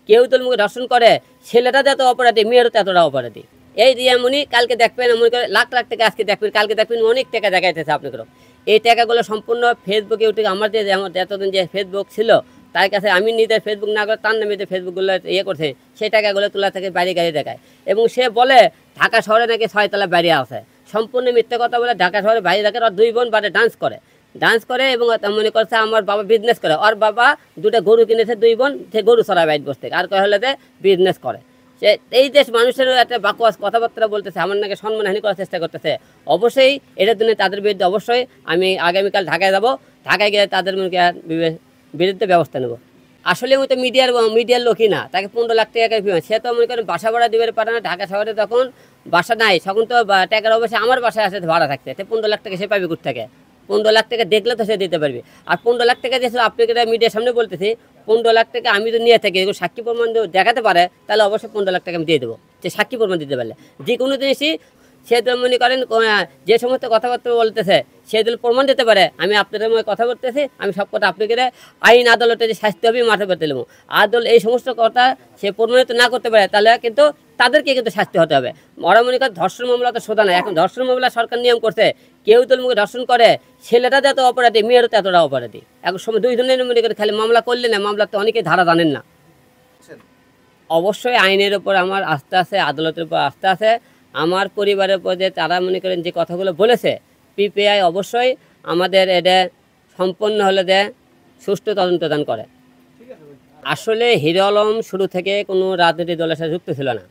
কেউ তোর মুখে ধর্ষণ করে, ছেলেটা যত অপরাধী মেয়েরও ততটা অপরাধী। এই যেমনই কালকে দেখবেন মনে করে লাখ লাখ টাকা আজকে দেখবেন, কালকে দেখবেন অনেক টাকা দেখাইতেছে আপনাদেরও। এই টাকাগুলো সম্পূর্ণ ফেসবুকে উঠে আমার যে এতদিন যে ফেসবুক ছিল তার কাছে আমি নিজের ফেসবুক না করে তার নামে যে ফেসবুকগুলো করছে সেই টাকাগুলো তোলা থেকে বাইরে গাড়ি দেখায়। এবং সে বলে ঢাকা শহরে নাকি 6 তলা বাড়ি আছে, সম্পূর্ণ মিথ্যে কথা বলে। ঢাকা শহরে বাইরে দেখে আর 2 বোন বাড়ি ডান্স করে এবং মনে করছে আমার বাবা বিজনেস করে। ওর বাবা 2টা গরু কিনেছে, 2 বোন সে গরু চড়ায় বাইট বসতে, আর কয় হলে যে বিজনেস করে। সে এই দেশ মানুষের একটা বাকওয়াস কথাবার্তা বলতেছে, আমার নাকি সম্মানহানি করার চেষ্টা করতেছে। অবশ্যই এটার জন্য তাদের বিরুদ্ধে অবশ্যই আমি আগামীকাল ঢাকায় যাব, ঢাকায় গিয়ে তাদের বিরুদ্ধে ব্যবস্থা নেব। আসলে ওই তো মিডিয়ার লোকই না, তাকে 15 লাখ টাকা সে তো মনে করেন বাসা ভাড়া দিতে পারে না। ঢাকা শহরে যখন বাসা নাই তখন তো টাকার অবশ্যই আমার বাসায় আসে ভাড়া থাকতে, 15 লাখ টাকা সে পাবে কোথা থেকে? 15 লাখ টাকা দেখলে তো সে দিতে পারবে। আর 15 লাখ টাকা দিয়েছিল আপনাকে মিডিয়ার সামনে বলতেছি, 15 লাখ টাকা আমি তো নিয়ে থাকি, সাক্ষী প্রমাণ দেখাতে পারে তাহলে অবশ্যই 15 লাখ টাকা আমি দিয়ে দেবো, যে সাক্ষী প্রমাণ দিতে পারলে। যে কোনো জিনিসই সে তো মনে করেন যে সমস্ত কথাবার্তা বলতেছে সে যদি প্রমাণ দিতে পারে, আমি আপনাদের মধ্যে কথা বলতেছি, আমি সব কথা আপনাকে আইন আদালতে যে শাস্তি হবে মাঠে পেতে নেবো। আদালত এই সমস্ত কথা সে প্রমাণিত না করতে পারে তাহলে কিন্তু তাদেরকে কিন্তু শাস্তি হতে হবে। ওরা মনে করে ধর্ষণ মামলা তো সোজা না, এখন ধর্ষণ মামলা সরকার নিয়ম করছে, কেউ তোর মুখে ধর্ষণ করে, ছেলেটা যত অপরাধী মেয়েরও ততটা অপরাধী। এখন সময় 2 জনের মনে করে খালি মামলা করলে না, মামলা তো অনেকে ধারা জানেন না। অবশ্যই আইনের উপর আমার আস্থা আছে, আদালতের উপর আস্থা আছে। আমার পরিবারের উপর যে তারা মনে করেন যে কথাগুলো বলেছে, পিপিআই অবশ্যই আমাদের এটা সম্পন্ন হলে দেয় সুষ্ঠু তদন্তদান করে। আসলে হিরো আলম শুরু থেকে কোনো রাজনৈতিক দলের সাথে যুক্ত ছিল না।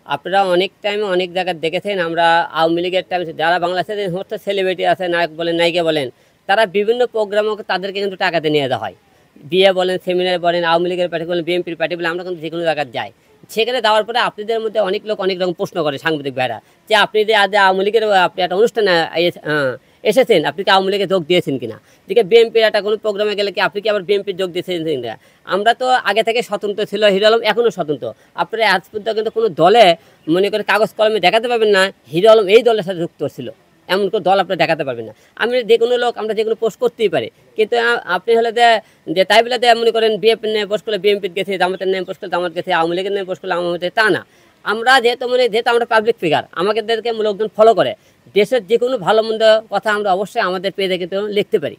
আপনারা অনেক টাইমে অনেক জায়গায় দেখেছেন, আমরা আওয়ামী লীগের টাইমে যারা বাংলাদেশের সমস্ত সেলিব্রিটি আছে, নায়ক বলেন নায়িকা বলেন, তারা বিভিন্ন প্রোগ্রামে তাদেরকে কিন্তু টাকাতে নিয়ে যাওয়া হয়। বিয়ে বলেন, সেমিনার বলেন, আওয়ামী লীগের পার্টি বলেন, বিএনপির পার্টি বলেন, আমরা কিন্তু যে কোনো জায়গায় যাই। সেখানে যাওয়ার পরে আপনাদের মধ্যে অনেক লোক অনেক রকম প্রশ্ন করে, সাংবাদিক ভাইরা, যে আপনি যে আজ আওয়ামী লীগের আপনি একটা অনুষ্ঠানে এসেছেন, আপনি কি আওয়ামী লীগে যোগ দিয়েছেন কিনা? দিকে বিএনপির একটা কোনো প্রোগ্রামে গেলে কি আপনি কি আবার বিএনপির যোগ দিয়েছেন কিনা? আমরা তো আগে থেকে স্বতন্ত্র ছিল, হিরো আলম এখনও স্বতন্ত্র। আপনারা আজ পর্যন্ত কিন্তু কোনো দলে মনে করে কাগজ কলমে দেখাতে পারবেন না হিরো আলম এই দলের সাথে যুক্ত ছিল, এমন কোনো দল আপনারা দেখাতে পারবেন না। আমি যে কোনো লোক আমরা যে কোনো পোস্ট করতেই পারি, কিন্তু আপনি হলে যে তাই বলে মনে করেন বিএনপির নিয়ে পোস্ট করলে বিএনপির গেছে, জামাতের নিয়ে পোস্ট করলে জামাত গেছে, আওয়ামী লীগের নিয়ে পোস্ট করলে আওয়ামী লীগ, তা না। আমরা যেহেতু আমরা পাবলিক ফিগার, আমাদেরকে লোকজন ফলো করে, দেশের যে কোনো ভালো মন্দ কথা আমরা অবশ্যই আমাদের পেজে কিন্তু লিখতে পারি।